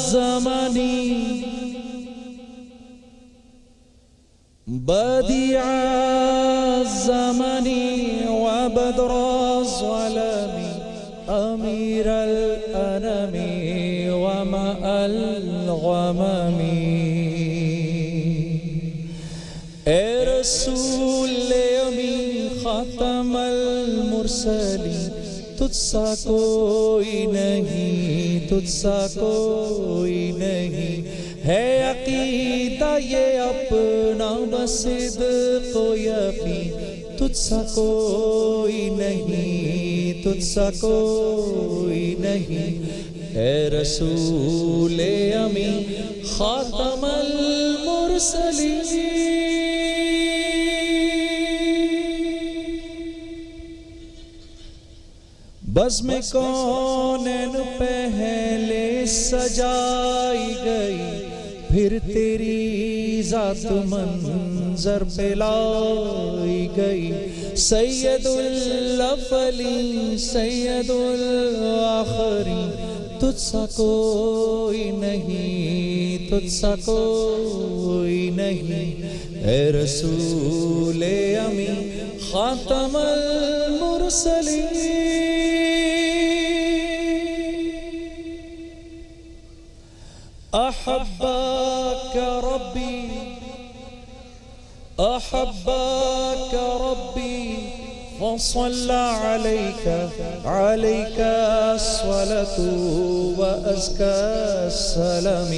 الزمن بديع الزمن وبدر الظلم أمير الأنام وماء الغمام اے رسول امی خاتم المرسلین تجھ سا کوئی نہیں، تجھ سا کوئی نہیں، ہے عقیدہ یہ اپنا بس صدق و یقین، تجھ سا کوئی نہیں، تجھ سا کوئی نہیں، اے رسول امی خاتم المرسلین۔ بزم کونین پہلے سجائی گئی، پھر تیری ذات منظر پہ لائی گئی، سید الاولین سید الآخرین، تجھ سا کوئی نہیں، تجھ سا کوئی نہیں، اے رسول امی خاتم المرسلین۔ أحبك ربي أحبك ربي فصلى عليك الصلاة وأزكى السلام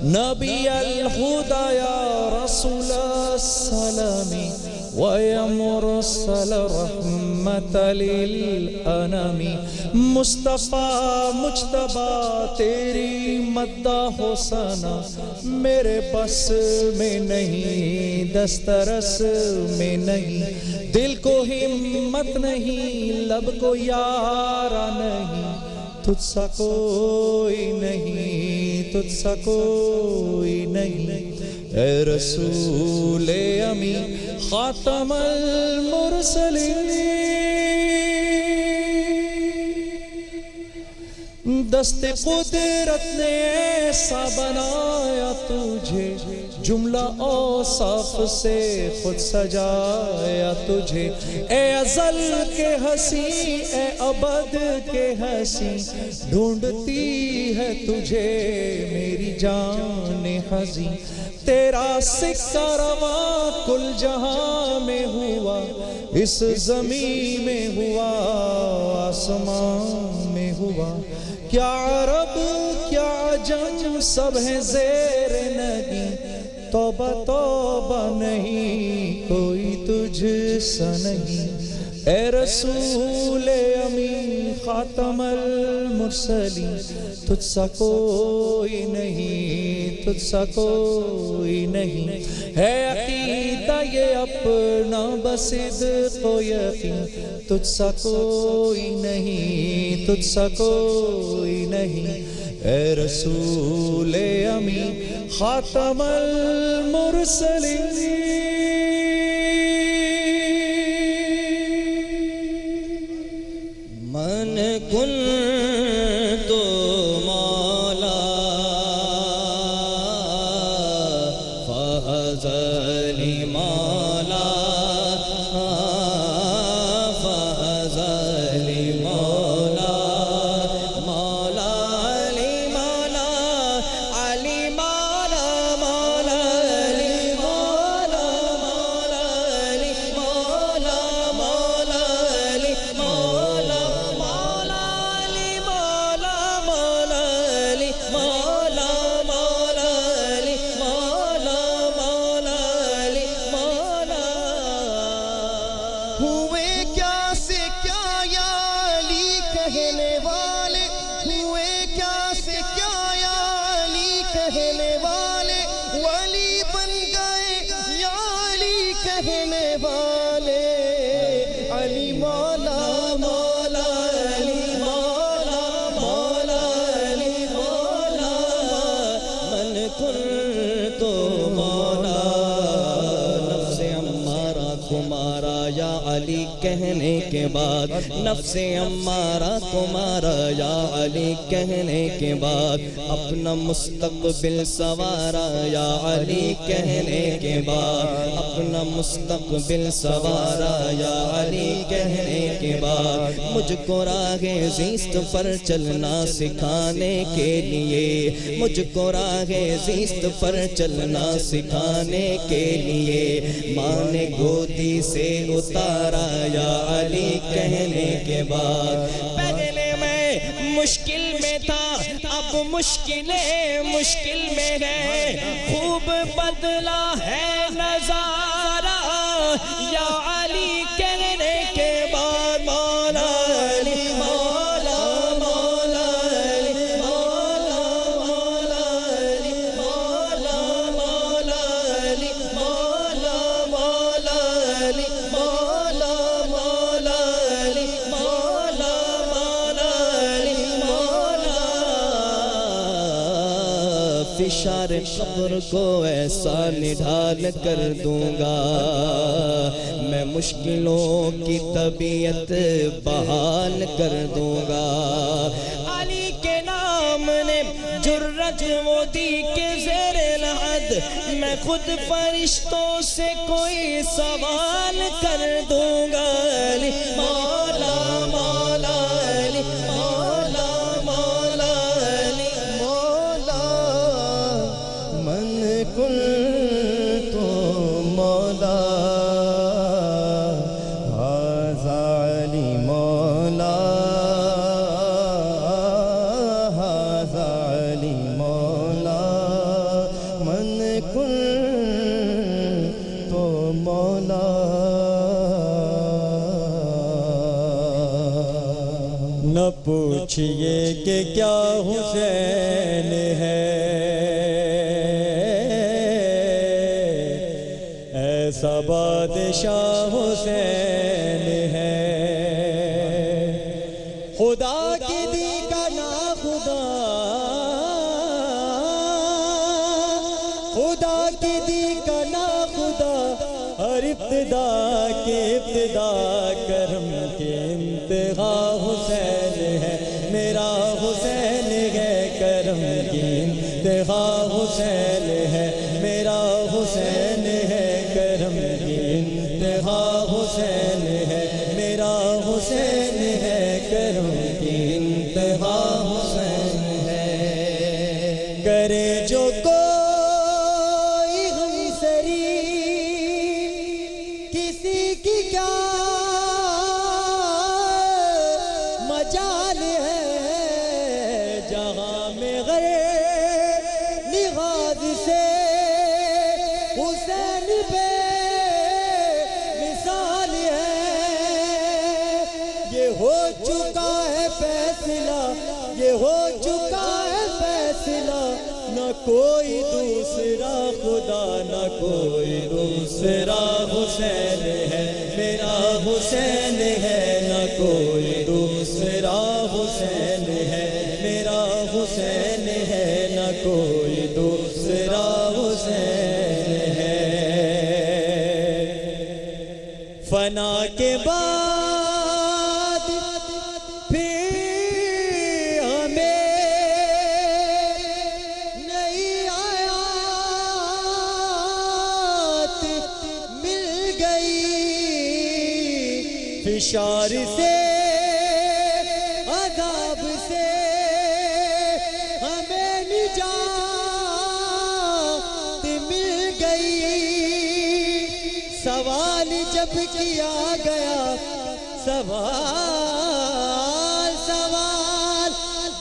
نبي الهدى يا رسول السلام ويا مرسل رحمة للأنام مصطفیٰ مجتبیٰ تیری مدح و ثنا میرے بس میں نہیں، دسترس میں نہیں، دل کو ہمت نہیں، لب کو یارا نہیں، تجھ سا کوئی نہیں، تجھ سا کوئی نہیں، اے رسول امی خاتم المرسلین۔ دست قدرت نے ایسا بنایا تجھے، جملہ اوصاف سے خود سجایا تجھے، اے ازل کے ہنسی اے ابد کے ہنسی، ڈھونڈتی ہے تجھے میری جان ہنسی، تیرا سکہ رواں کل جہاں میں ہوا، اس زمین میں ہوا، آسمان میں ہوا، کیا عرب کیا عجم سب ہیں زیر نگی، توبہ توبہ نہیں کوئی تجھ سا نہیں، اے رسول امی خاتم المرسلین، تجھ سا کوئی نہیں، تجھ سا کوئی نہیں، ہے عقیدہ یہ اپنا بس صدق و یقین، تجھ سا کوئی نہیں، تجھ سا کوئی نہیں، اے رسول امی خاتم المرسلین۔ من کنت مولا فهذا لي مولا فهذا لي مولا مولا علي مولا علي مولا مولا علي مولا علی کہنے کے بعد نفس امارہ کو مارا یا علی کہنے کے بعد اپنا مستقبل سوارا یا علی کہنے کے بعد اپنا مستقبل سوارا یا علی کہنے کے بعد مجھ کو راہ زیست پر چلنا سکھانے کے لیے مجھ کو راہ زیست پر چلنا سکھانے کے لیے ماں نے گودی سے اتارا یا علی کہنے کے بعد پہلے میں مشکل میں تھا اب مشکلیں مشکل میں ہے خوب بدلا ہے نظارہ یا علی کہنے کے بعد مولا علی مولا مولا علی مولا مولا علی مولا مولا علی مولا مولا علی مولا مولا علی مولا مولا علی مولا فشار قبر کو ایسا نڈھال کر دوں گا میں مشکلوں کی طبیعت بحال کر دوں گا علی کے نام نے جرت وہ دی کے زیر لحد میں خود فرشتوں سے کوئی سوال کر دوں گا علی مولا مولا علی مولا مولا علی مولا من کنت مولا نہ پوچھئے کہ کیا حسین ہے ایسا بادشاہ حسین ہے خدا کی دی کا نا خدا خدا کی دی کا نا خدا ہر ابتدا کے ابتدا کرم کے انتہا حسین ہے میرا حسین ہے کرم کی انتہا حسین ہے میرا حسین ہے کرم کی انتہا حسین ہے میرا حسین ہے کرم کی انتہا حسین ہے کرے جو کوئی ہمسری کسی کی کیا مجال ہے جہاں میں غرے نغاز سے حسین پہ مثال ہے یہ ہو چکا ہے فیصلہ یہ ہو چکا ہے فیصلہ نہ کوئی دوسرا خدا نہ کوئی دوسرا حسین ہے میرا حسین ہے نہ کوئی دوسرا حسین ہے میرا حسین ہے نہ کوئی دوسرا حسین ہے فنا کے بعد پھر ہمیں نئی آیات مل گئی فشار سے عذاب سے ہمیں نجات مل گئی سوال جب کیا گیا سوال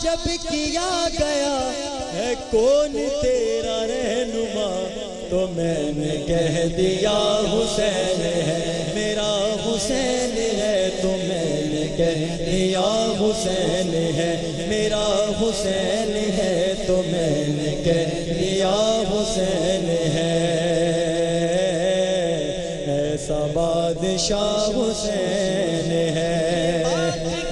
جب کیا گیا ہے کون تیرا رہنما تو میں نے کہہ دیا حسین ہے میرا حسین ہے تو میں نے کہہ دیا حسین ہے میرا حسین ہے تو میں نے کہہ دیا حسین ہے ایسا بادشاہ حسین ہے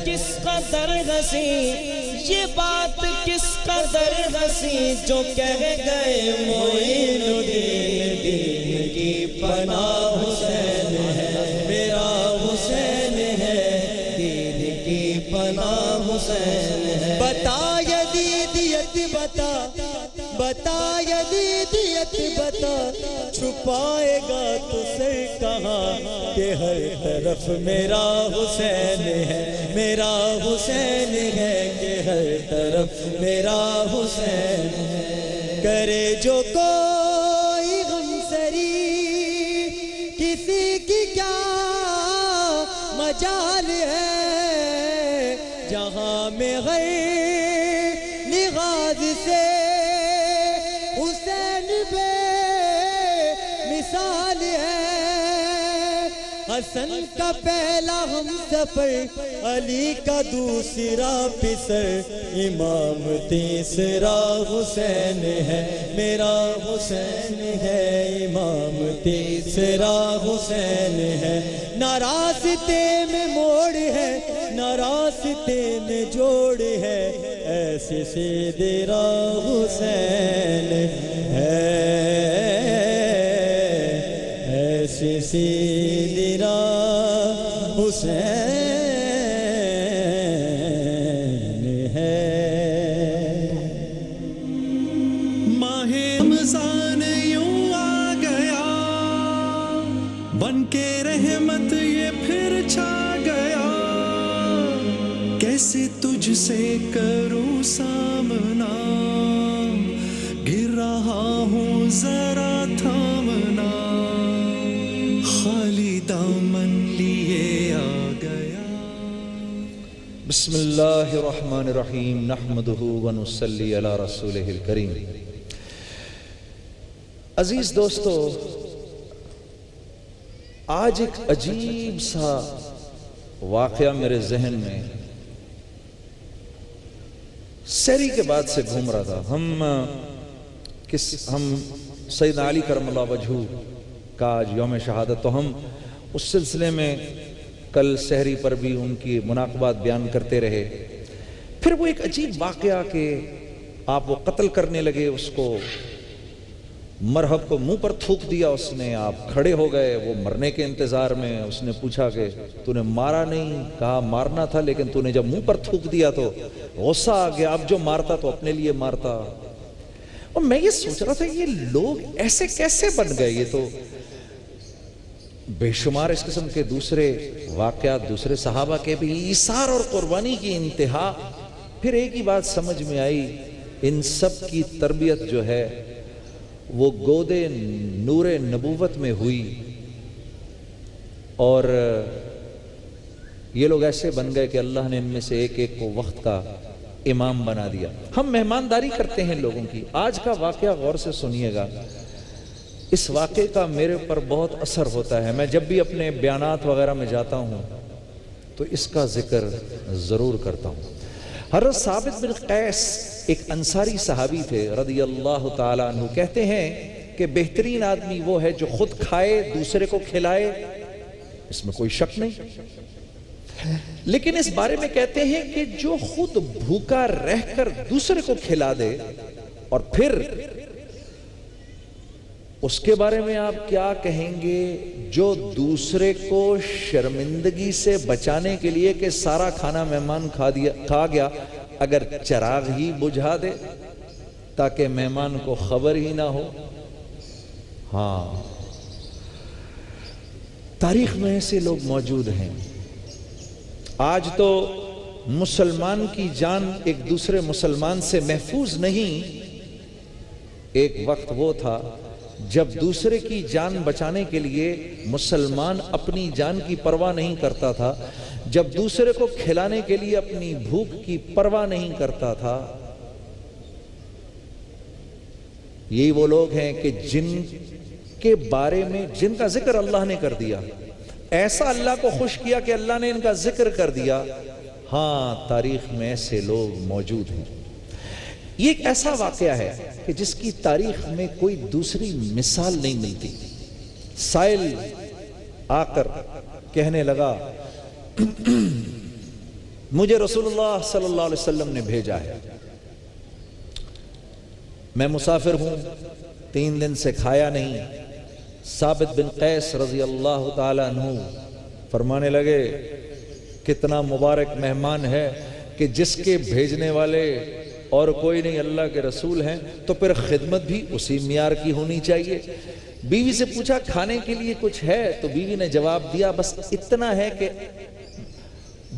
کس قدر حسین یہ بات کس قدر حسین جو کہہ گئے معین الدین دین کی پناہ حسین ہے میرا حسین یزیدیت بتا بتا یزیدیت بتا چھپائے گا تو سر کہاں کہ ہر طرف میرا حسین ہے میرا حسین ہے کہ ہر طرف میرا حسین ہے کرے جو کوئی غم سری کسی کی کیا مجال ہے جہاں میں غیر نغاز سے حسین بے مثال ہے حسن کا پہلا ہم سفر علی کا دوسرا پسر امام تیسرا حسین ہے میرا حسین ہے امام تیسرا حسین ہے نہ راستے میں موڑ ہے نہ راستے میں جوڑ ہے ایسے سیدھے راہ حسین ہے ایسے سیدھے راہ حسین ہے ماہ رمضان یوں آ گیا بن کے رحمت یہ پھر چھا گیا کیسے تجھ سے کروں سامنا گر رہا ہوں ذرا تھامنا خالی دامن لیے آ گیا بسم اللہ الرحمن الرحیم نحمدہ ونصلی علی رسولہ الکریم عزیز دوستو آج ایک عجیب سا واقعہ میرے ذہن میں سحری کے بعد سے گھوم رہا تھا ہم سیدنا علی کرم اللہ وجہہ کا آج یوم شہادت تو ہم اس سلسلے میں کل سحری پر بھی ان کی مناقبات بیان کرتے رہے پھر وہ ایک عجیب واقعہ کہ آپ وہ قتل کرنے لگے اس کو مرحب کو منہ پر تھوک دیا اس نے آپ کھڑے ہو گئے وہ مرنے کے انتظار میں اس نے پوچھا کہ تو نے مارا نہیں کہا مارنا تھا لیکن تو نے جب منہ پر تھوک دیا تو غصہ آ گیا اب جو مارتا تو اپنے لیے مارتا اور میں یہ سوچ رہا تھا یہ لوگ ایسے کیسے بن گئے یہ تو بے شمار اس قسم کے دوسرے واقعات دوسرے صحابہ کے بھی ایثار اور قربانی کی انتہا پھر ایک ہی بات سمجھ میں آئی ان سب کی تربیت جو ہے وہ گودے نور نبوت میں ہوئی اور یہ لوگ ایسے بن گئے کہ اللہ نے ان میں سے ایک ایک کو وقت کا امام بنا دیا ہم مہمانداری کرتے ہیں لوگوں کی آج کا واقعہ غور سے سنیے گا اس واقعے کا میرے پر بہت اثر ہوتا ہے میں جب بھی اپنے بیانات وغیرہ میں جاتا ہوں تو اس کا ذکر ضرور کرتا ہوں حضرت ثابت بن قیس ایک انصاری صحابی تھے رضی اللہ تعالیٰ عنہ کہتے ہیں کہ بہترین آدمی وہ ہے جو خود کھائے دوسرے کو کھلائے اس میں کوئی شک نہیں لیکن اس بارے میں کہتے ہیں کہ جو خود بھوکا رہ کر دوسرے کو کھلا دے اور پھر اس کے بارے میں آپ کیا کہیں گے جو دوسرے کو شرمندگی سے بچانے کے لیے کہ سارا کھانا مہمان کھا گیا اگر چراغ ہی بجھا دے تاکہ مہمان کو خبر ہی نہ ہو ہاں تاریخ میں ایسے لوگ موجود ہیں آج تو مسلمان کی جان ایک دوسرے مسلمان سے محفوظ نہیں ایک وقت وہ تھا جب دوسرے کی جان بچانے کے لیے مسلمان اپنی جان کی پرواہ نہیں کرتا تھا جب دوسرے کو کھلانے کے لیے اپنی بھوک کی پرواہ نہیں کرتا تھا یہی وہ لوگ ہیں کہ جن کے بارے میں جن کا ذکر اللہ نے کر دیا ایسا اللہ کو خوش کیا کہ اللہ نے ان کا ذکر کر دیا ہاں تاریخ میں ایسے لوگ موجود ہیں یہ ایک ایسا واقعہ ہے کہ جس کی تاریخ میں کوئی دوسری مثال نہیں ملتی سائل آ کر کہنے لگا مجھے رسول اللہ صلی اللہ علیہ وسلم نے بھیجا ہے میں مسافر ہوں 3 دن سے کھایا نہیں ثابت بن قیس رضی اللہ تعالی عنہ فرمانے لگے کتنا مبارک مہمان ہے کہ جس کے بھیجنے والے اور کوئی نہیں اللہ کے رسول ہیں تو پھر خدمت بھی اسی معیار کی ہونی چاہیے۔ بیوی سے پوچھا کھانے کے لیے کچھ ہے؟ تو بیوی نے جواب دیا بس اتنا ہے کہ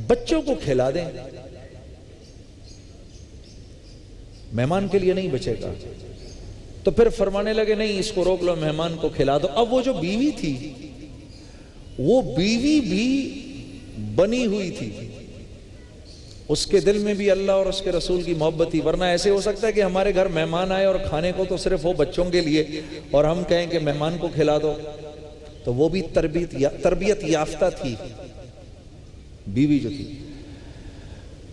بچوں کو کھلا دیں، مہمان کے لیے نہیں بچے گا۔ تو پھر فرمانے لگے نہیں اس کو روک لو، مہمان کو کھلا دو۔ اب وہ جو بیوی تھی وہ بیوی بھی بنی ہوئی تھی، اس کے دل میں بھی اللہ اور اس کے رسول کی محبت تھی، ورنہ ایسے ہو سکتا ہے کہ ہمارے گھر مہمان آئے اور کھانے کو تو صرف وہ بچوں کے لیے اور ہم کہیں کہ مہمان کو کھلا دو۔ تو وہ بھی تربیت یافتہ تھی بیوی جو تھی۔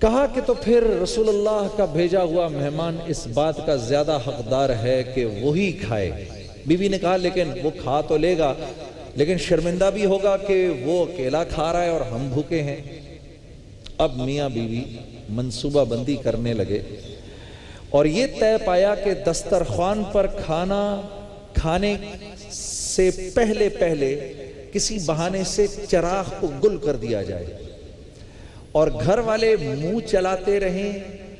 کہا کہ تو پھر رسول اللہ کا بھیجا ہوا مہمان اس بات کا زیادہ حقدار ہے کہ وہی کھائے۔ بیوی نے کہا لیکن وہ کھا تو لے گا لیکن شرمندہ بھی ہوگا کہ وہ اکیلا کھا رہا ہے اور ہم بھوکے ہیں۔ اب میاں بیوی منصوبہ بندی کرنے لگے اور یہ طے پایا کہ دسترخوان پر کھانا کھانے سے پہلے کسی بہانے سے چراغ کو گل کر دیا جائے اور گھر والے منہ چلاتے رہیں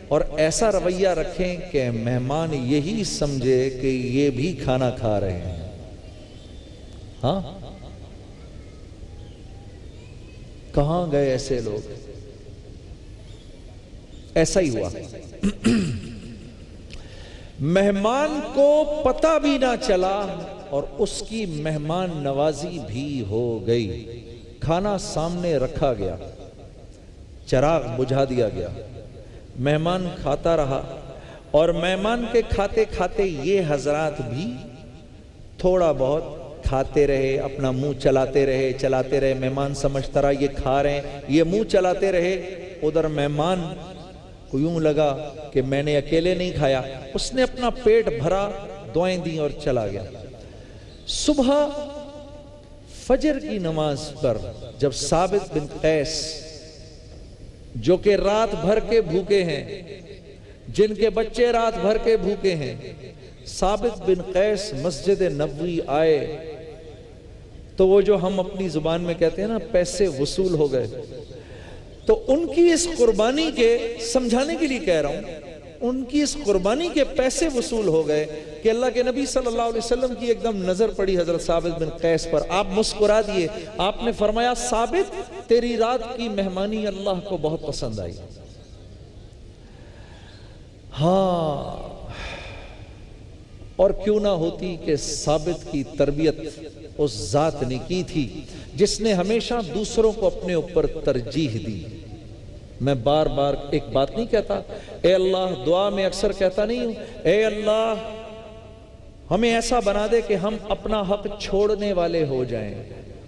اور ایسا رویہ رکھیں کہ مہمان یہی سمجھے کہ یہ بھی کھانا کھا رہے ہیں۔ ہاں کہاں گئے ایسے لوگ؟ ایسا ہی ہوا، مہمان کو پتہ بھی نہ چلا اور اس کی مہمان نوازی بھی ہو گئی۔ کھانا سامنے رکھا گیا، چراغ بجھا دیا گیا، مہمان کھاتا رہا اور مہمان کے کھاتے کھاتے یہ حضرات بھی تھوڑا بہت کھاتے رہے، اپنا منہ چلاتے رہے۔ مہمان سمجھتا رہا یہ کھا رہے ہیں، یہ منہ چلاتے رہے۔ ادھر مہمان کو یوں لگا کہ میں نے اکیلے نہیں کھایا، اس نے اپنا پیٹ بھرا، دعائیں دیں اور چلا گیا۔ صبح فجر کی نماز پر جب ثابت بن قیس جو کہ رات بھر کے بھوکے ہیں، جن کے بچے رات بھر کے بھوکے ہیں، ثابت بن قیس مسجد نبوی آئے تو وہ جو ہم اپنی زبان میں کہتے ہیں نا پیسے وصول ہو گئے۔ تو ان کی اس قربانی کے سمجھانے کے لیے کہہ رہا ہوں، ان کی اس قربانی کے پیسے وصول ہو گئے کہ اللہ کے نبی صلی اللہ علیہ وسلم کی ایک دم نظر پڑی حضرت ثابت بن قیس پر، آپ مسکرا دیے، آپ نے فرمایا ثابت تیری رات کی مہمانی اللہ کو بہت پسند آئی۔ ہاں اور کیوں نہ ہوتی کہ ثابت کی تربیت اس ذات نے کی تھی جس نے ہمیشہ دوسروں کو اپنے اوپر ترجیح دی۔ میں بار بار ایک بات نہیں کہتا، اے اللہ دعا میں اکثر کہتا نہیں ہوں، اے اللہ ہمیں ایسا بنا دے کہ ہم اپنا حق چھوڑنے والے ہو جائیں۔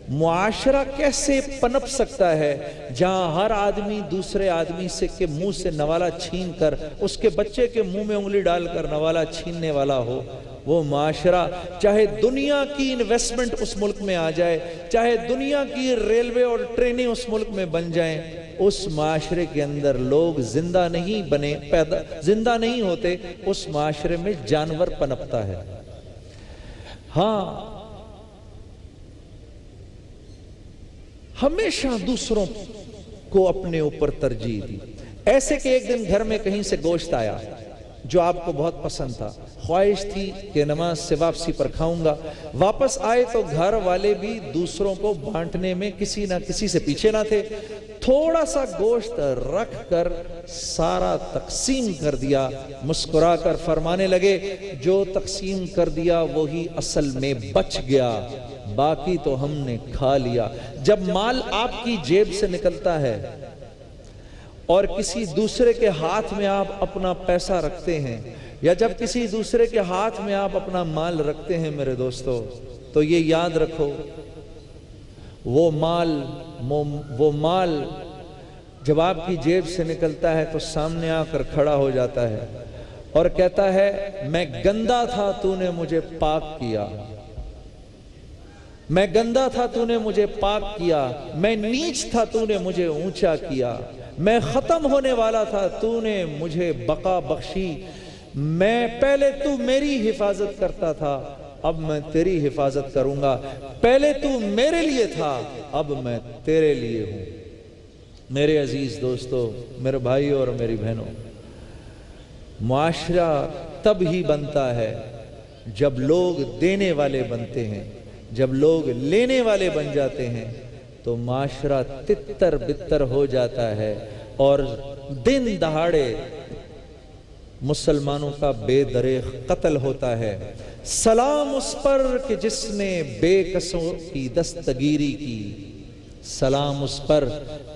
معاشرہ کیسے پنپ سکتا ہے جہاں ہر آدمی دوسرے آدمی سے کے منہ سے نوالا چھین کر اس کے بچے کے منہ میں انگلی ڈال کر نوالا چھیننے والا ہو؟ وہ معاشرہ چاہے دنیا کی انویسٹمنٹ اس ملک میں آ جائے، چاہے دنیا کی ریلوے اور ٹرینیں اس ملک میں بن جائیں، اس معاشرے کے اندر لوگ زندہ نہیں ہوتے، اس معاشرے میں جانور پنپتا ہے۔ ہاں ہمیشہ دوسروں کو اپنے اوپر ترجیح دی۔ ایسے کہ ایک دن گھر میں کہیں سے گوشت آیا جو آپ کو بہت پسند تھا، خواہش تھی کہ نماز سے واپسی پر کھاؤں گا، واپس آئے تو گھر والے بھی دوسروں کو بانٹنے میں کسی نہ کسی سے پیچھے نہ تھے، تھوڑا سا گوشت رکھ کر سارا تقسیم کر دیا، مسکرا کر فرمانے لگے جو تقسیم کر دیا وہی اصل میں بچ گیا، باقی تو ہم نے کھا لیا۔ جب مال آپ کی جیب سے نکلتا ہے اور کسی دوسرے کے ہاتھ میں آپ اپنا پیسہ رکھتے ہیں، یا جب کسی دوسرے کے ہاتھ میں آپ اپنا مال رکھتے ہیں میرے دوستو، تو یہ یاد رکھو وہ مال جب آپ کی جیب سے نکلتا ہے تو سامنے آ کر کھڑا ہو جاتا ہے اور کہتا ہے میں گندا تھا تو نے مجھے پاک کیا، میں گندا تھا تو نے مجھے پاک کیا، میں نیچ تھا تو نے مجھے اونچا کیا، میں ختم ہونے والا تھا تو نے مجھے بقا بخشی، میں پہلے تو میری حفاظت کرتا تھا اب میں تیری حفاظت کروں گا، پہلے تو میرے لیے تھا اب میں تیرے لیے ہوں۔ میرے عزیز دوستو، میرے بھائیوں اور میری بہنوں، معاشرہ تب ہی بنتا ہے جب لوگ دینے والے بنتے ہیں. جب لوگ لینے والے بن جاتے ہیں تو معاشرہ تتر بتر ہو جاتا ہے اور دن دہاڑے مسلمانوں کا بے دریغ قتل ہوتا ہے. سلام اس پر کہ جس نے بے کسوں کی دستگیری کی. سلام اس پر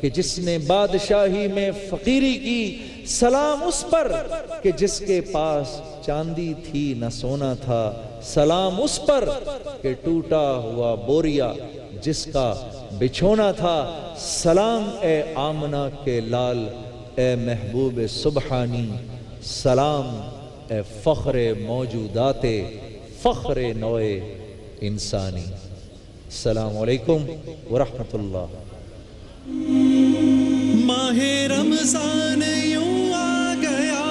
کہ جس نے بادشاہی میں فقیری کی. سلام اس پر کہ جس کے پاس چاندی تھی نہ سونا تھا. سلام اس پر کہ ٹوٹا ہوا بوریا جس کا بچھونا تھا. سلام اے آمنہ کے لال اے محبوب سبحانی. سلام اے فخر موجودات فخر نوع انسانی. السلام علیکم ورحمۃ اللہ. ماہ رمضان یوں آ گیا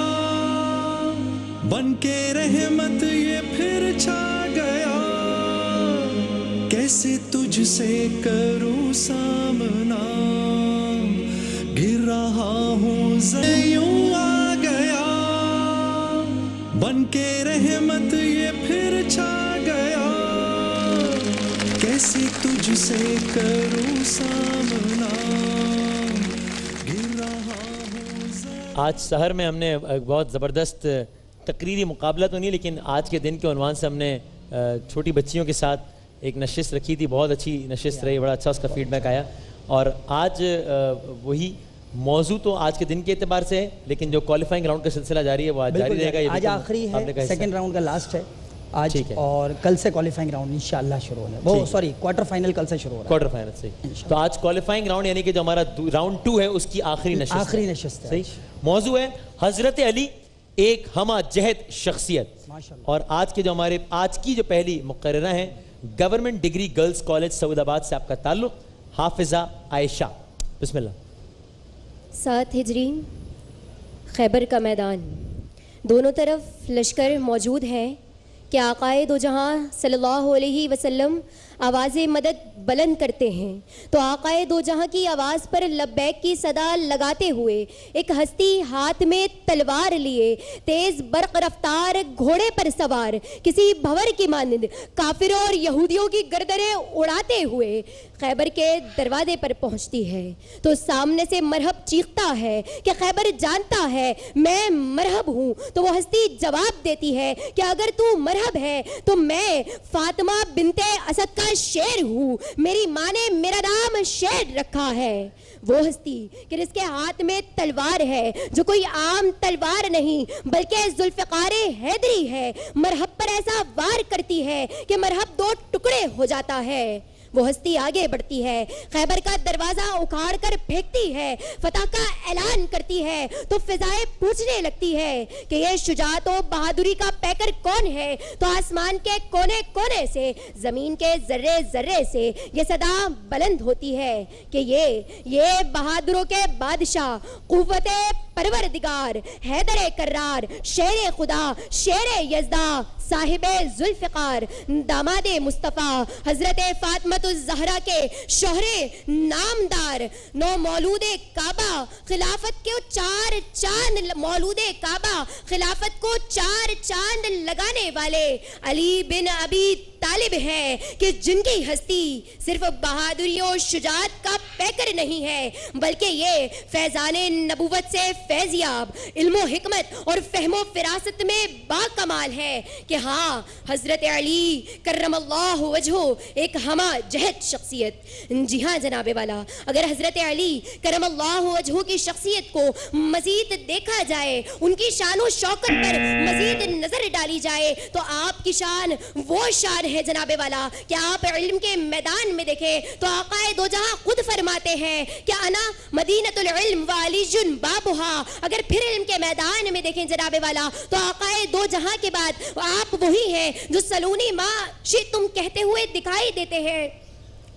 بن کے رحمت یہ پھر چھا گیا. کیسے تجھ سے کروں سامنا گر رہا ہوں یوں آ گیا بن کے رحمت یہ پھر چھا گیا. کیسے تجھ سے کروں سامنا گر رہا ہوں. آج سحر میں ہم نے ایک بہت زبردست تقریری مقابلہ تو نہیں لیکن آج کے دن کے عنوان سے ہم نے چھوٹی بچیوں کے ساتھ ایک نشست رکھی تھی. بہت اچھی نشست رہی, بڑا اچھا اس کا فیڈ بیک آیا. اور آج وہی موضوع تو آج کے دن کے اعتبار سے ہے لیکن جو کوالیفائنگ راؤنڈ کا سلسلہ جاری ہے وہ آج جاری رہے گا. آج آخری ہے, سیکنڈ راؤنڈ کا لاسٹ ہے آج, اور کل سے کوالیفائنگ راؤنڈ انشاءاللہ شروع ہونا ہے. وہ سوری کوارٹر فائنل کل سے شروع ہو رہا ہے. کوارٹر فائنل سے تو آج کوالیفائنگ راؤنڈ یعنی کہ جو ہمارا راؤنڈ 2 ہے اس کی آخری نشست ہے. صحیح. موضوع ہے حضرت علی ایک ہمہ جہد شخصیت. اور آج کے جو ہمارے آج کی جو پہلی مقررہ ہیں گورنمنٹ ڈگری گرلز کالج سعود آباد سے آپ کا تعلق حافظہ عائشہ. بسم اللہ. 7 ہجری خیبر کا میدان, دونوں طرف لشکر موجود ہے کہ آقائے دو جہاں صلی اللہ علیہ وسلم آواز مدد بلند کرتے ہیں تو آقائے دو جہاں کی آواز پر لبیک کی صدا لگاتے ہوئے ایک ہستی ہاتھ میں تلوار لیے تیز برق رفتار گھوڑے پر سوار کسی بھور کی مانند کافروں اور یہودیوں کی گردنیں اڑاتے ہوئے خیبر کے دروازے پر پہنچتی ہے تو سامنے سے مرحب چیختا ہے کہ خیبر جانتا ہے میں مرحب ہوں. تو وہ ہستی جواب دیتی ہے کہ اگر تو مرحب ہے تو میں فاطمہ بنت اسد کا شیر ہوں, میری ماں نے میرا نام شیر رکھا ہے. وہ ہستی کہ جس کے ہاتھ میں تلوار ہے جو کوئی عام تلوار نہیں بلکہ ذوالفقار حیدری ہے, مرحب پر ایسا وار کرتی ہے کہ مرحب 2 ٹکڑے ہو جاتا ہے. وہ ہستی آگے بڑھتی ہے, خیبر کا دروازہ اکھاڑ کر پھینکتی ہے, فتح کا اعلان کرتی ہے تو فضائیں پوچھنے لگتی ہے کہ یہ شجاعت و بہادری کا پیکر کون ہے. تو آسمان کے کونے کونے سے زمین کے ذرے ذرے سے یہ صدا بلند ہوتی ہے کہ یہ بہادروں کے بادشاہ قوت پروردگار حیدر کرار شیر خدا شیر یزدہ صاحب ذوالفقار داماد مصطفیٰ حضرت فاطمۃ الزہرا کے شوہر نامدار نو مولود کعبہ خلافت کو 4 چاند مولود کعبہ خلافت کو 4 چاند لگانے والے علی بن ابی طالب ہے کہ جن کی ہستی صرف بہادری و شجاعت کا پیکر نہیں ہے بلکہ یہ فیضان نبوت سے فیضیاب علم و حکمت اور فہم و فراست میں با کمال ہے کہ ہاں حضرت علی کرم اللہ وجہہ ایک ہمہ جہد شخصیت. جی ہاں جناب والا, اگر حضرت علی کرم اللہ وجہہ کی شخصیت کو مزید دیکھا جائے, ان کی شان و شوکت پر مزید نظر ڈالی جائے تو آپ کی شان وہ شان ہے جناب والا کہ آپ علم کے میدان میں دیکھیں تو آقائے دو جہاں خود فرماتے ہیں کہ انا مدینۃ العلم وعلی بابھا. اگر پھر علم کے میدان میں دیکھیں جناب والا تو آقائے دو جہاں کے بعد آپ وہی ہیں جو سلونی ماں شئتم کہتے ہوئے دکھائی دیتے ہیں.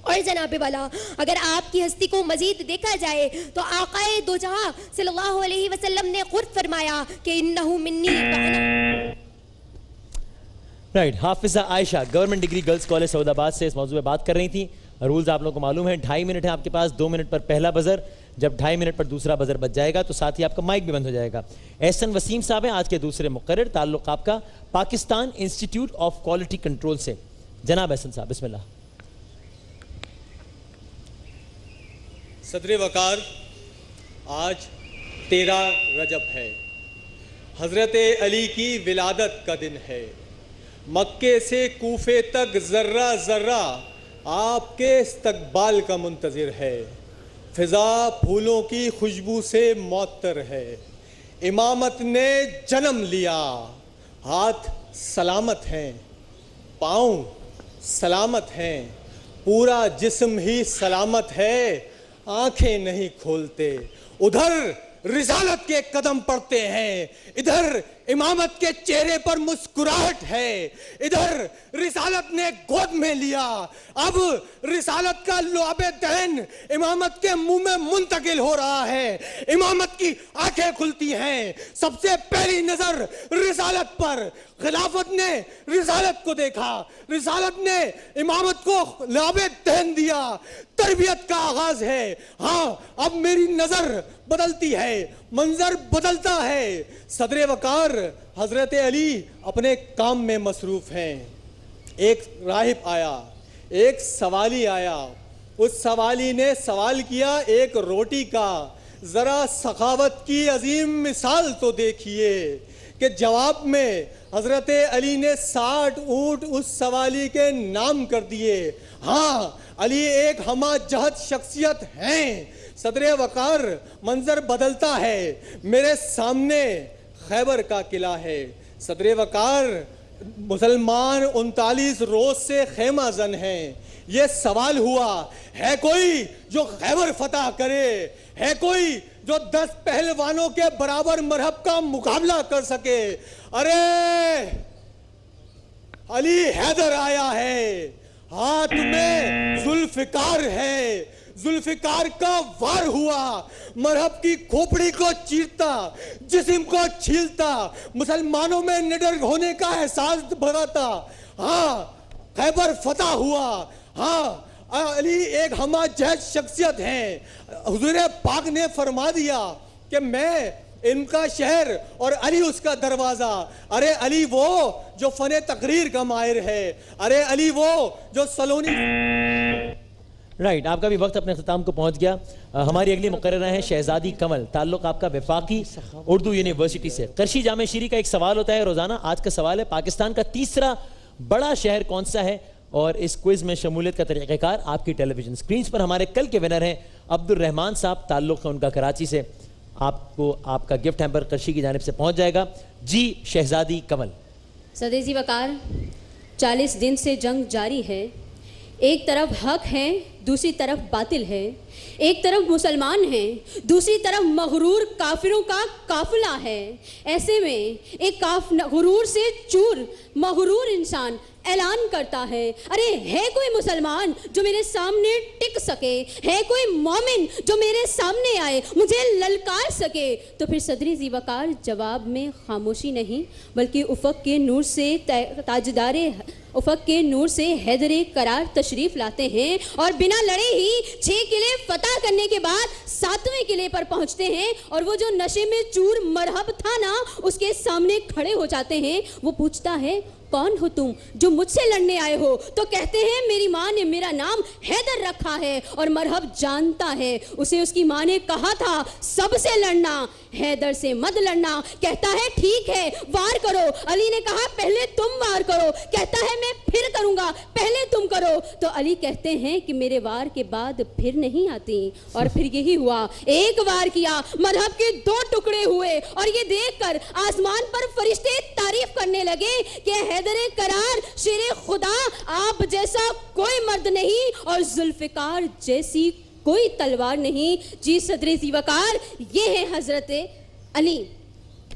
اور جناب والا اگر آپ کی ہستی کو مزید دیکھا جائے تو آقائے دو جہاں صلی اللہ علیہ وسلم نے خود فرمایا کہ انہو منی رائٹ. حافظہ عائشہ گورنمنٹ ڈگری گرلز کالج سعود آباد سے اس موضوع پہ بات کر رہی تھی. رولز آپ لوگوں کو معلوم ہے, 2.5 منٹ ہے آپ کے پاس, 2 منٹ پر پہلا بزر, جب 2.5 منٹ پر دوسرا بزر بج جائے گا تو ساتھ ہی آپ کا مائک بھی بند ہو جائے گا. احسن وسیم صاحب ہیں آج کے دوسرے مقرر, تعلق آپ کا Pakistan institute of quality control سے. جناب احسن صاحب بسم اللہ. صدر وقار, آج 13 رجب ہے, حضرت علی کی ولادت کا دن ہے. مکے سے کوفے تک ذرہ ذرہ آپ کے استقبال کا منتظر ہے. فضا پھولوں کی خوشبو سے معطر ہے. امامت نے جنم لیا, ہاتھ سلامت ہیں, پاؤں سلامت ہیں, پورا جسم ہی سلامت ہے, آنکھیں نہیں کھولتے. ادھر رسالت کے قدم پڑتے ہیں, ادھر امامت کے چہرے پر مسکراہٹ ہے, ادھر رسالت نے گود میں لیا, اب رسالت کا لعاب دہن امامت کے منہ میں منتقل ہو رہا ہے. امامت کی آنکھیں کھلتی ہیں, سب سے پہلی نظر رسالت پر. خلافت نے رسالت کو دیکھا, رسالت نے امامت کو لعاب دہن دیا, تربیت کا آغاز ہے. ہاں اب میری نظر بدلتی ہے, منظر بدلتا ہے. صدر وقار حضرت علی اپنے کام میں مصروف ہیں. ایک راہب آیا, ایک سوالی آیا, اس سوالی نے سوال کیا ایک روٹی کا, ذرا سخاوت کی عظیم مثال تو دیکھیے. کہ جواب میں حضرت علی نے 60 اونٹ اس سوالی کے نام کر دیے. ہاں علی ایک ہمہ جہت شخصیت ہیں. صدر وقار منظر بدلتا ہے, میرے سامنے خیبر کا قلعہ ہے. صدر وقار مسلمان 39 روز سے خیمہ زن ہیں. یہ سوال ہوا, ہے کوئی جو خیبر فتح کرے, ہے کوئی جو 10 پہلوانوں کے برابر مرحب کا مقابلہ کر سکے. ارے علی حیدر آیا ہے, ہاتھ میں ذوالفقار ہے. ذوالفقار کا وار ہوا, مرحب کی کھوپڑی کو چیرتا, جسم کو چھیلتا, مسلمانوں میں نڈر ہونے کا احساس بڑھاتا. ہاں خیبر فتح ہوا. ہاں علی ایک ہمہ جہت شخصیت ہیں. حضور پاک نے فرما دیا کہ میں ان کا شہر اور علی اس کا دروازہ. ارے علی وہ جو فن تقریر کا ماہر ہے, ارے علی وہ جو سلونی. رائٹ, آپ کا بھی وقت اپنے اختتام کو پہنچ گیا. ہماری اگلی مقررہ ہیں شہزادی کمل, تعلق آپ کا وفاقی اردو یونیورسٹی سے. قرشی جامع شیری کا ایک سوال ہوتا ہے روزانہ. آج کا سوال ہے پاکستان کا تیسرا بڑا شہر کون سا ہے, اور اس کوئز میں شمولیت کا طریقہ کار آپ کی ٹیلی ویژن سکرینز پر. ہمارے کل کے ونر ہیں عبد الرحمان صاحب, تعلق ہے ان کا کراچی سے. آپ کو آپ کا گفٹ ہیمپر قرشی کی جانب سے پہنچ جائے گا. جی شہزادی کمل. صدر جی وقار, 40 دن سے جنگ جاری ہے. ایک طرف حق ہے, دوسری طرف باطل ہے. ایک طرف مسلمان ہیں, دوسری طرف مغرور کافروں کا قافلہ ہے. ایسے میں ایک غرور سے چور مغرور انسان اعلان کرتا ہے, ارے ہے کوئی مسلمان جو میرے سامنے ٹک سکے, ہے کوئی مومن جو میرے سامنے آئے, مجھے للکار سکے. تو پھر صدر ذی وقار جواب میں خاموشی نہیں بلکہ افق کے نور سے تاجدار افق کے نور سے حیدر قرار تشریف لاتے ہیں, اور بنا لڑے ہی 6 قلعے فتح کرنے کے بعد 7ویں قلعے پر پہنچتے ہیں. اور وہ جو نشے میں چور مرحب تھا نا, اس کے سامنے کھڑے ہو جاتے ہیں. وہ پوچھتا ہے, کون ہو تم جو مجھ سے لڑنے آئے ہو؟ تو کہتے ہیں, میری ماں نے میرا نام حیدر رکھا ہے. اور مرحب جانتا ہے, اسے اس کی ماں نے کہا تھا سب سے لڑنا, حیدر سے مت لڑنا. کہتا ہے ٹھیک ہے وار کرو. علی نے کہا پہلے تم وار کرو. کہتا ہے میں پھر کروں گا, پہلے تم کرو. تو علی کہتے ہیں کہ میرے وار کے بعد پھر نہیں آتی. اور پھر یہی ہوا, ایک وار کیا, مرحب کے 2 ٹکڑے ہوئے. اور یہ دیکھ کر آسمان پر فرشتے تعریف کرنے لگے کہ حیدر قرار شیر خدا, آپ جیسا کوئی مرد نہیں اور ذوالفقار جیسی کوئی تلوار نہیں. جی صدر ذی وقار, یہ ہے حضرت علی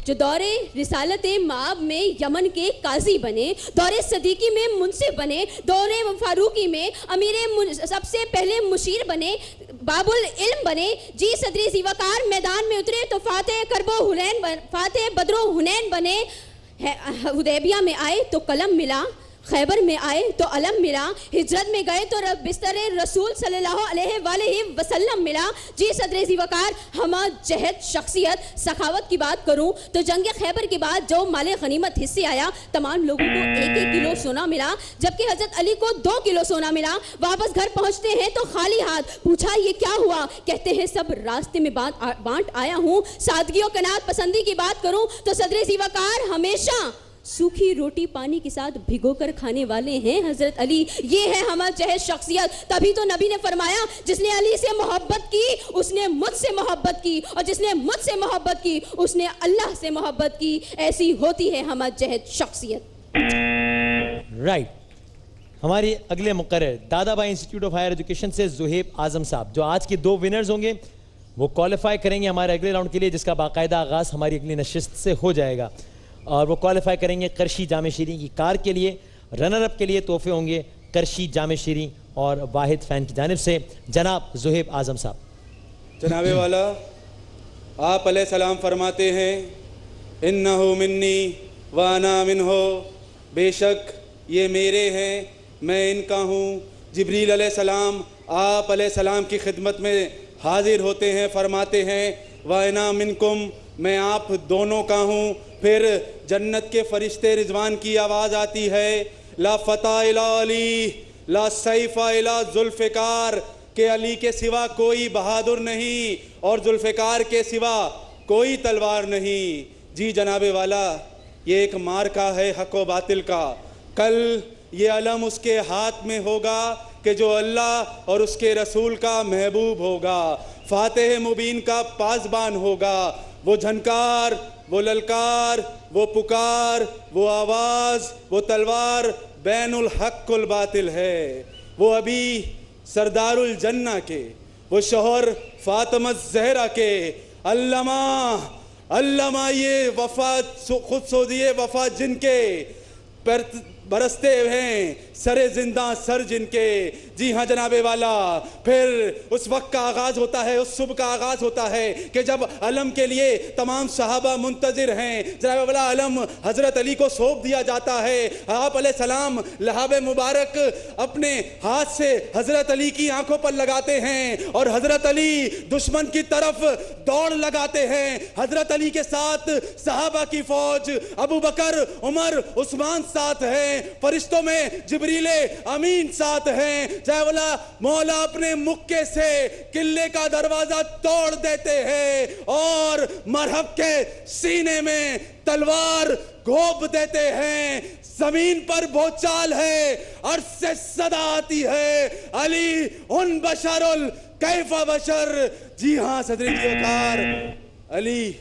جو دور رسالت مآب میں یمن کے قاضی بنے, دور صدیقی میں منصف بنے, دور فاروقی میں امیر سب سے پہلے مشیر بنے, باب العلم بنے. جی صدر ذی وقار میدان میں اترے تو فاتح بدر و حنین بنے. حدیبیہ میں آئے تو قلم ملا, خیبر میں آئے تو علم ملا, ہجرت میں گئے تو بستر رسول صلی اللہ علیہ وآلہ وسلم ملا. جی صدر ذی وقار ہمہ جہد شخصیت سخاوت کی بات کروں تو جنگ خیبر کے بعد جو مال غنیمت حصے آیا تمام لوگوں کو 1-1 کلو سونا ملا, جبکہ حضرت علی کو 2 کلو سونا ملا. واپس گھر پہنچتے ہیں تو خالی ہاتھ. پوچھا یہ کیا ہوا؟ کہتے ہیں سب راستے میں بانٹ آیا ہوں. سادگی و قناعت پسندی کی بات کروں تو صدر ذی وقار ہمیشہ سوکھی روٹی پانی کے ساتھ بھگو کر کھانے والے ہیں حضرت علی. یہ ہے ہمہ جہد شخصیت. تبھی تو نبی نے فرمایا جس نے علی سے محبت کی اس نے مجھ سے محبت کی, اور جس نے مجھ سے محبت کی اس نے اللہ سے محبت کی. ایسی ہوتی ہے ہمہ جہد شخصیت. رائٹ. ہماری اگلے مقرر دادا بھائی انسٹیٹیوٹ آف ہائر ایجوکیشن سے زہیب اعظم صاحب, جو آج کے 2 ونرز ہوں گے, وہ کوالیفائی کریں گے ہمارے اگلے راؤنڈ کے لیے, جس کا باقاعدہ آغاز ہماری اگلی نشست سے ہو جائے گا. اور وہ کوالیفائی کریں گے کرشی جامع شیریں کی کار کے لیے. رنر اپ کے لیے تحفے ہوں گے کرشی جامع شیریں اور واحد فین کی جانب سے. جناب زہیب اعظم صاحب. جناب والا آپ علیہ السلام فرماتے ہیں انہو منی وانا منہو, بے شک یہ میرے ہیں میں ان کا ہوں. جبریل علیہ السلام آپ علیہ السلام کی خدمت میں حاضر ہوتے ہیں, فرماتے ہیں وانا منکم, میں آپ دونوں کا ہوں. پھر جنت کے فرشتے رضوان کی آواز آتی ہے لا فتح الا علی لا سیف الا ذوالفقار, کہ علی کے سوا کوئی بہادر نہیں اور ذوالفقار کے سوا کوئی تلوار نہیں. جی جناب والا یہ ایک مارکا ہے حق و باطل کا. کل یہ علم اس کے ہاتھ میں ہوگا کہ جو اللہ اور اس کے رسول کا محبوب ہوگا, فاتح مبین کا پاسبان ہوگا. وہ جھنکار, وہ للکار, وہ پکار, وہ آواز, وہ تلوار بین الحق الباطل ہے. وہ ابھی سردار الجنہ کے, وہ شوہر فاطمہ زہرا کے علامہ یہ وفا خود سوزیے وفا جن کے برستے ہیں سر زندہ سر جن کے. جی ہاں جناب والا پھر اس وقت کا آغاز ہوتا ہے, اس صبح کا آغاز ہوتا ہے کہ جب علم کے لیے تمام صحابہ منتظر ہیں. جناب والا علم حضرت علی کو سونپ دیا جاتا ہے. آپ علیہ السلام لہاب مبارک اپنے ہاتھ سے حضرت علی کی آنکھوں پر لگاتے ہیں اور حضرت علی دشمن کی طرف دوڑ لگاتے ہیں. حضرت علی کے ساتھ صحابہ کی فوج, ابو بکر عمر عثمان ساتھ ہیں, فرشتوں میں جبریل امین ساتھ ہیں. جائے مولا اپنے مکے سے قلعے کا دروازہ توڑ دیتے ہیں اور مرحب کے سینے میں تلوار گھونپ دیتے ہیں. زمین پر بھوچال ہے, عرش سے صدا آتی ہے علی ان بشر کیف بشر. جی ہاں صدر وقار علی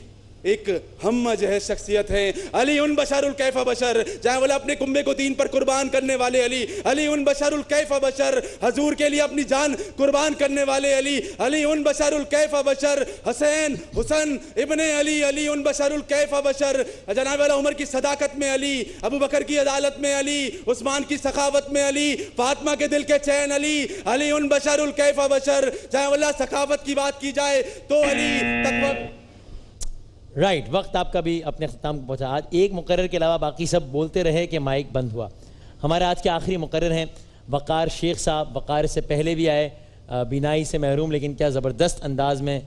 ایک ہمہ جہد شخصیت ہے. علی ان بشر الکیف بشر, جائے والا اپنے کنبے کو دین پر قربان کرنے والے علی. علی ان بشر الکیف بشر, حضور کے لیے اپنی جان قربان کرنے والے علی. علی ان بشر الکیف بشر, حسن ابن علی. علی ان بشر الکیف بشر, جناب والا عمر کی صداقت میں علی, ابو بکر کی عدالت میں علی, عثمان کی سخاوت میں علی, فاطمہ کے دل کے چین علی. علی ان بشر الکیف بشر. جائے والا سخاوت کی بات کی جائے تو علی تقوی. رائٹ, وقت آپ کا بھی اپنے اختتام کو پہنچا. آج ایک مقرر کے علاوہ باقی سب بولتے رہے کہ مائک بند ہوا. ہمارے آج کے آخری مقرر ہیں وقار شیخ صاحب. وقار سے پہلے بھی آئے, بینائی سے محروم, لیکن کیا زبردست انداز میں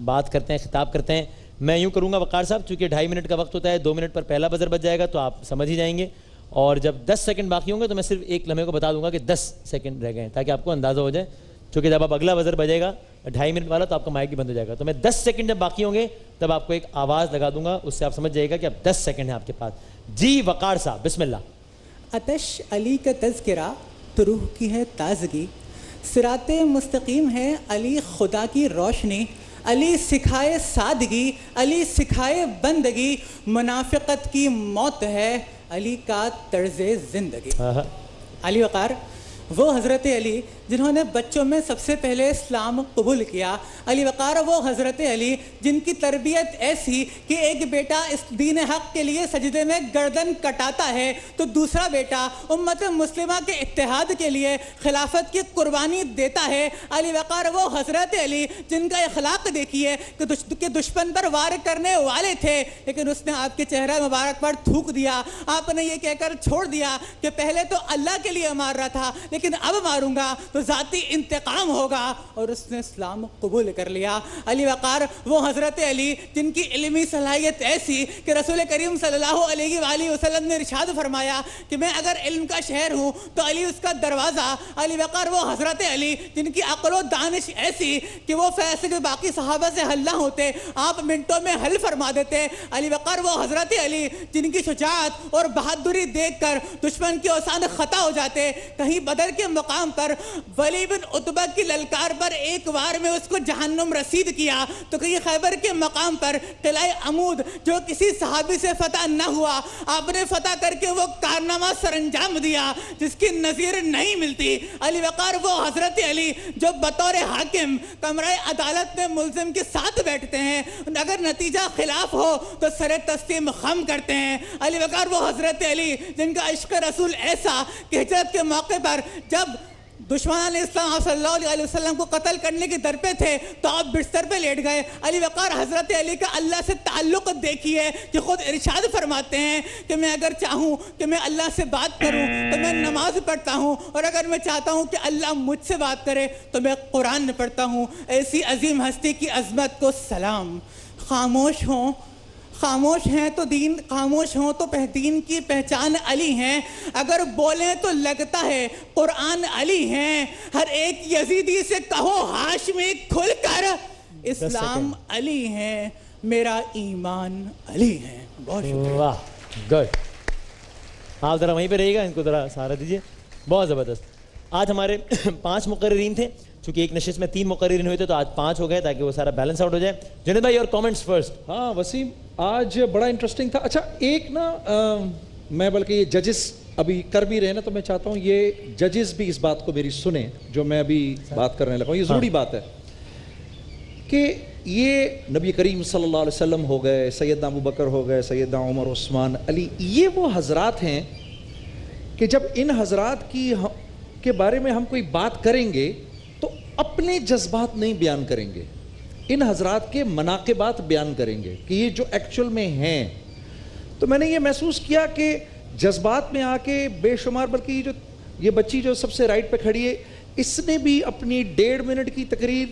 بات کرتے ہیں, خطاب کرتے ہیں. میں یوں کروں گا وقار صاحب, چونکہ 2.5 منٹ کا وقت ہوتا ہے, 2 منٹ پر پہلا بزر بج جائے گا تو آپ سمجھ ہی جائیں گے, اور جب 10 سیکنڈ باقی ہوں گے تو میں صرف ایک لمحے کو بتا دوں گا کہ 10 سیکنڈ رہ گئے ہیں, تاکہ آپ کو اندازہ ہو جائے. چونکہ جب آپ اگلا بزر بجے گا 2.5 منٹ والا تو آپ کا مائک بھی بند ہو جائے گا. تو میں 10 سیکنڈ جب باقی ہوں گے تب آپ کو ایک آواز لگا دوں گا, اس سے آپ سمجھ جائے گا کہ اب 10 سیکنڈ ہیں آپ کے پاس. جی وقار صاحب بسم اللہ. آتش علی کا تذکرہ تو روح کی ہے تازگی, صراط مستقیم ہے علی خدا کی روشنی. علی سکھائے سادگی, علی سکھائے بندگی, منافقت کی موت ہے علی کا طرز زندگی. علی وقار وہ حضرت علی جنہوں نے بچوں میں سب سے پہلے اسلام قبول کیا. علی وقار وہ حضرت علی جن کی تربیت ایسی کہ ایک بیٹا اس دین حق کے لیے سجدے میں گردن کٹاتا ہے تو دوسرا بیٹا امت مسلمہ کے اتحاد کے لیے خلافت کی قربانی دیتا ہے. علی وقار وہ حضرت علی جن کا اخلاق دیکھیے کہ دشمن پر وار کرنے والے تھے لیکن اس نے آپ کے چہرہ مبارک پر تھوک دیا. آپ نے یہ کہہ کر چھوڑ دیا کہ پہلے تو اللہ کے لیے مار رہا تھا لیکن اب ماروں گا تو ذاتی انتقام ہوگا, اور اس نے اسلام قبول کر لیا. علی وقار وہ حضرت علی جن کی علمی صلاحیت ایسی کہ رسول کریم صلی اللہ علیہ وآلہ وسلم نے ارشاد فرمایا کہ میں اگر علم کا شہر ہوں تو علی اس کا دروازہ. علی وقار وہ حضرت علی جن کی عقل و دانش ایسی کہ وہ فیصلے جو باقی صحابہ سے حل نہ ہوتے آپ منٹوں میں حل فرما دیتے. علی وقار وہ حضرت علی جن کی شجاعت اور بہادری دیکھ کر دشمن کے اوسان خطا ہو جاتے. کہیں بدر کے مقام پر ولی بن عتبہ کی للکار پر ایک وار میں اس کو جہنم رسید کیا تو کہیں خیبر کے مقام پر قلعہ عمود جو کسی صحابی سے فتح نہ ہوا آپ نے فتح کر کے وہ کارنامہ سر انجام دیا جس کی نظیر نہیں ملتی. علی وقار وہ حضرت علی جو بطور حاکم کمرہ عدالت میں ملزم کے ساتھ بیٹھتے ہیں, اگر نتیجہ خلاف ہو تو سر تسلیم خم کرتے ہیں. علی وقار وہ حضرت علی جن کا عشق رسول ایسا کہ ہجرت کے موقع پر جب دشمنان اسلام صلی اللہ علیہ وسلم کو قتل کرنے کے در پہ تھے تو آپ بستر پہ لیٹ گئے. علی وقار حضرت علی کا اللہ سے تعلق دیکھیے کہ خود ارشاد فرماتے ہیں کہ میں اگر چاہوں کہ میں اللہ سے بات کروں تو میں نماز پڑھتا ہوں, اور اگر میں چاہتا ہوں کہ اللہ مجھ سے بات کرے تو میں قرآن پڑھتا ہوں. ایسی عظیم ہستی کی عظمت کو سلام. خاموش ہیں تو دین, خاموش ہوں تو دین کی پہچان علی ہیں. اگر بولیں تو لگتا ہے قرآن علی ہیں. ہر ایک یزیدی سے کہو ہاشمی کھل کر اسلام علی ہیں, میرا ایمان علی ہیں. بہت شکریہ. واہ گڈ. آپ ذرا وہیں پہ رہیے گا, ان کو ذرا سہارا دیجیے. بہت زبردست. آج ہمارے 5 مقررین تھے, چونکہ ایک نشست میں 3 مقررین ہوئے تھے تو آج 5 ہو گئے تاکہ وہ سارا بیلنس آؤٹ ہو جائے. جنید بھائی اور کامنٹس فرسٹ. ہاں وسیم, آج بڑا انٹرسٹنگ تھا. اچھا ایک نا میں بلکہ یہ ججز ابھی کر بھی رہے نا تو میں چاہتا ہوں یہ ججز بھی اس بات کو میری سنیں جو میں ابھی بات کرنے لگا ہوں. یہ ضروری بات ہے کہ یہ نبی کریم صلی اللہ علیہ وسلم ہو گئے, سیدنا ابو بکر ہو گئے, سیدنا عمر, عثمان, علی, یہ وہ حضرات ہیں کہ جب ان حضرات کے بارے میں ہم کوئی بات کریں گے تو اپنے جذبات نہیں بیان کریں گے, ان حضرات کے مناقبات بیان کریں گے کہ یہ جو ایکچول میں ہیں. تو میں نے یہ محسوس کیا کہ جذبات میں آ کے بے شمار, بلکہ یہ بچی جو سب سے رائٹ پہ کھڑی ہے اس نے بھی اپنی 1.5 منٹ کی تقریر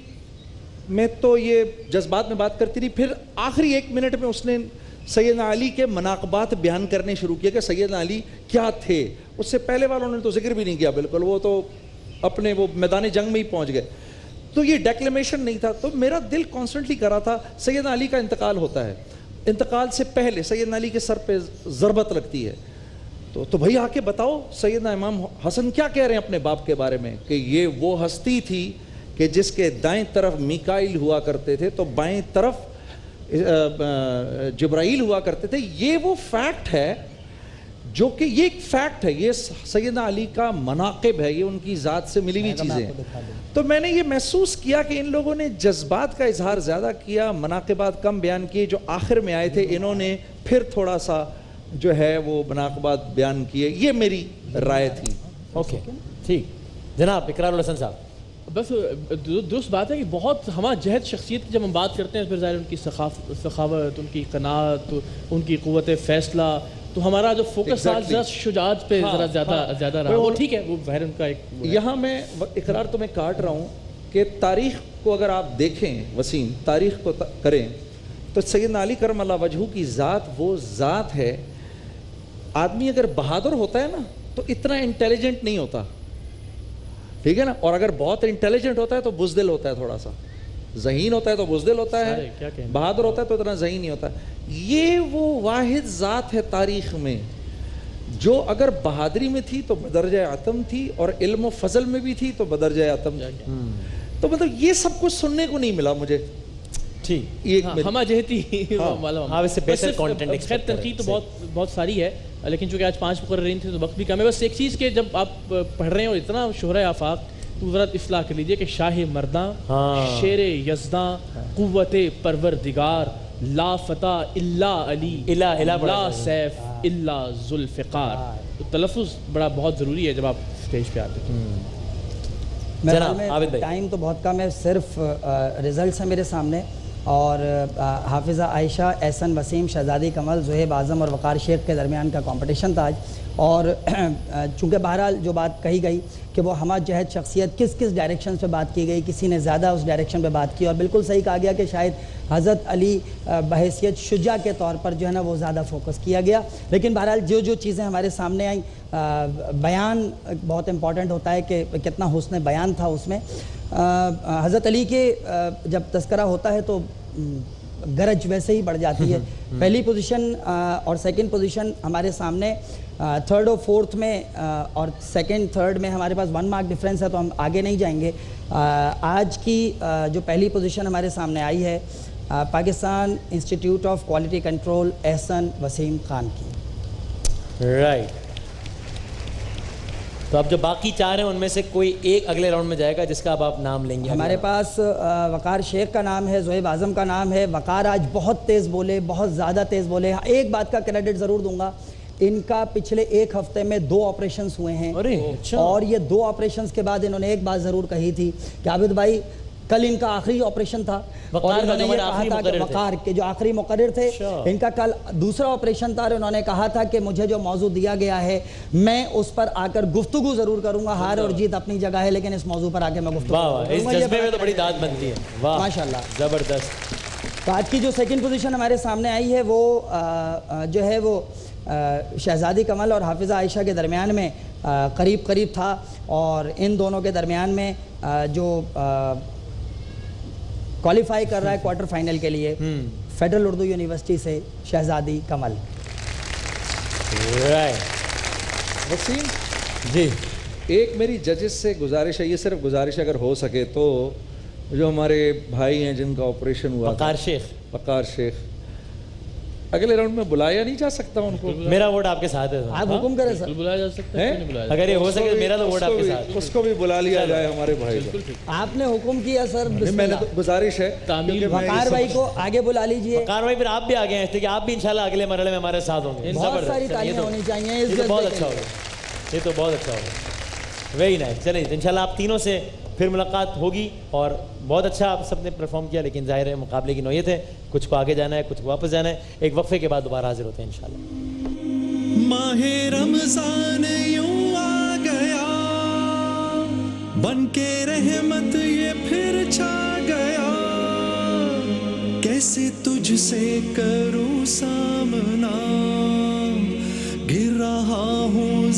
میں تو یہ جذبات میں بات کرتی رہی, پھر آخری 1 منٹ میں اس نے سیدنا علی کے مناقبات بیان کرنے شروع کیا کہ سیدنا علی کیا تھے. اس سے پہلے والوں نے تو ذکر بھی نہیں کیا بالکل, وہ تو اپنے وہ میدان جنگ میں ہی پہنچ گئے. تو یہ ڈیکلیمیشن نہیں تھا. تو میرا دل کانسٹنٹلی کر رہا تھا سیدنا علی کا انتقال ہوتا ہے, انتقال سے پہلے سیدنا علی کے سر پہ ضربت لگتی ہے تو بھائی آ کے بتاؤ سیدنا امام حسن کیا کہہ رہے ہیں اپنے باپ کے بارے میں کہ یہ وہ ہستی تھی کہ جس کے دائیں طرف میکائیل ہوا کرتے تھے تو بائیں طرف جبرائیل ہوا کرتے تھے. یہ وہ فیکٹ ہے جو کہ یہ ایک فیکٹ ہے, یہ سیدنا علی کا مناقب ہے, یہ ان کی ذات سے ملی ہوئی چیزیں ہیں. تو میں نے یہ محسوس کیا کہ ان لوگوں نے جذبات کا اظہار زیادہ کیا, مناقبات کم بیان کیے. جو آخر میں آئے تھے انہوں نے پھر تھوڑا سا جو ہے وہ مناقبات بیان کیے. یہ میری رائے تھی. اوکے ٹھیک. جناب اقرار الحسن صاحب. بس درست بات ہے کہ بہت ہمہ جہد شخصیت کی جب ہم بات کرتے ہیں پھر ظاہر ان کی سخاوت, ان کی قناعت, ان کی قوت فیصلہ, تو ہمارا جو فوکس ذرا شجاعت پہ ذرا زیادہ رہا. وہ ٹھیک ہے, وہ ظاہر ان کا ایک یہاں میں اقرار تو میں کاٹ رہا ہوں کہ تاریخ کو اگر آپ دیکھیں وسیم, تاریخ کو کریں تو سیدنا علی کرم اللہ وجہہ کی ذات وہ ذات ہے. آدمی اگر بہادر ہوتا ہے نا تو اتنا انٹیلیجنٹ نہیں ہوتا, ٹھیک ہے نا, اور اگر بہت انٹیلیجنٹ ہوتا ہے تو بزدل ہوتا ہے, تھوڑا سا ذہین ہوتا ہے تو بزدل ہوتا ہے, بہادر ہوتا ہے تو اتنا ذہین نہیں ہوتا. یہ وہ واحد ذات ہے تاریخ میں جو اگر بہادری میں تھی تو بدرجہ عتم تھی, اور علم و فضل میں بھی تھی تو بدرجہ عتم تھی. تو مطلب یہ سب کچھ سننے کو نہیں ملا مجھے. ٹھیک, ہمہ جہتی خیر تنقید تو بہت ساری ہے, لیکن چونکہ آج 5 مقررین تھے تو وقت بھی کم ہے. بس ایک چیز کہ جب آپ پڑھ رہے ہیں اور اتنا شہرہ آفاق ورت اصلاح کر لیجئے کہ شاہ مرداں شیر یزداں قوت پروردگار لا فتح الا علی لا سیف الا ذوالفقار. تو تلفظ بڑا بہت ضروری ہے جب آپ اسٹیج پہ آتے ہیں. ٹائم تو بہت کم ہے, صرف ریزلٹس ہیں میرے سامنے, اور حافظہ عائشہ, احسن وسیم, شہزادی کمل, زہیب اعظم اور وقار شیخ کے درمیان کا کمپٹیشن تھا آج. اور چونکہ بہرحال جو بات کہی گئی کہ وہ ہمہ جہت شخصیت کس کس ڈائریکشن پہ بات کی گئی, کسی نے زیادہ اس ڈائریکشن پہ بات کی, اور بالکل صحیح کہا گیا کہ شاید حضرت علی بحیثیت شجاع کے طور پر جو ہے نا وہ زیادہ فوکس کیا گیا. لیکن بہرحال جو چیزیں ہمارے سامنے آئیں, بیان بہت امپورٹنٹ ہوتا ہے کہ کتنا حسن بیان تھا اس میں. حضرت علی کے جب تذکرہ ہوتا ہے تو گرج ویسے ہی بڑھ جاتی ہے. پہلی پوزیشن اور سیکنڈ پوزیشن ہمارے سامنے, تھرڈ اور فورتھ میں اور سیکنڈ تھرڈ میں ہمارے پاس 1 مارک ڈیفرنس ہے, تو ہم آگے نہیں جائیں گے. آج کی جو پہلی پوزیشن ہمارے سامنے آئی ہے Pakistan institute of quality control Ahsan Waseem Khan کی. رائٹ. تو اب جو باقی 4 ہیں ان میں سے کوئی ایک اگلے راؤنڈ میں جائے گا جس کا اب آپ نام لیں گے. ہمارے پاس وقار شیخ کا نام ہے, زہیب اعظم کا نام ہے. وقار آج بہت تیز بولے, بہت زیادہ تیز بولے. ایک بات کا کریڈٹ ضرور دوں گا, ان کا پچھلے 1 ہفتے میں 2 آپریشنز ہوئے ہیں, اور یہ 2 آپریشنز کے بعد انہوں نے ایک بات ضرور کہی تھی کہ عابد بھائی کل ان کا آخری آپریشن تھا, اور انہوں نے یہ کہا تھا کہ وقار کے جو آخری مقرر تھے ان کا کل دوسرا آپریشن تھا, اور انہوں نے کہا تھا کہ مجھے جو موضوع دیا گیا ہے میں اس پر آ کر گفتگو ضرور کروں گا. ہار اور جیت اپنی جگہ ہے, لیکن اس موضوع پر آ کے میں گفتگو کروں گا. اس جذبے میں تو بڑی داد بنتی ہے. واہ ماشاءاللہ, زبردست. تو آج کی جو سیکنڈ پوزیشن ہمارے سامنے آئی ہے وہ جو ہے وہ شہزادی کمل اور حافظہ عائشہ کے درمیان میں قریب تھا, اور ان دونوں کے درمیان میں جو کوالیفائی کر رہا ہے کوارٹر فائنل کے لیے فیڈرل اردو یونیورسٹی سے شہزادی کمل. وسیم جی, ایک میری ججز سے گزارش ہے, یہ صرف گزارش اگر ہو سکے تو جو ہمارے بھائی ہیں جن کا آپریشن ہوا, وقار شیخ, اگلے راؤنڈ میں بلایا نہیں جا سکتا ان کو؟ میرا ووٹ آپ کے ساتھ ہے, آپ حکم کریں سر. بلایا جا سکتا ہے, اگر یہ ہو سکے میرا تو ووٹ آپ کے ساتھ. اس کو بھی بلا لیا جائے ہمارے بھائی کو. آپ نے حکم کیا سر, میں نے تو گزارش ہے وقار بھائی کو آگے بلا لیجئے. وقار بھائی پھر آپ بھی آگے ہیں, اس لیے کہ آپ بھی انشاءاللہ اگلے مرحلے میں ہمارے ساتھ ہوں گے. بہت ساری تالیاں ہونی چاہیے. یہ تو بہت اچھا ہوگا, یہ تو بہت اچھا ہوگا. Very nice. چلیں انشاءاللہ آپ تینوں سے پھر ملاقات ہوگی, اور بہت اچھا آپ سب نے پرفارم کیا, لیکن ظاہر ہے مقابلے کی نوعیت ہے, کچھ کو آگے جانا ہے, کچھ کو واپس جانا ہے. ایک وقفے کے بعد دوبارہ حاضر ہوتے ہیں انشاءاللہ. ماہ رمضان یوں آ گیا, بن کے رحمت یہ پھر چھا گیا, کیسے تجھ سے کروں سامنا, گر رہا ہوں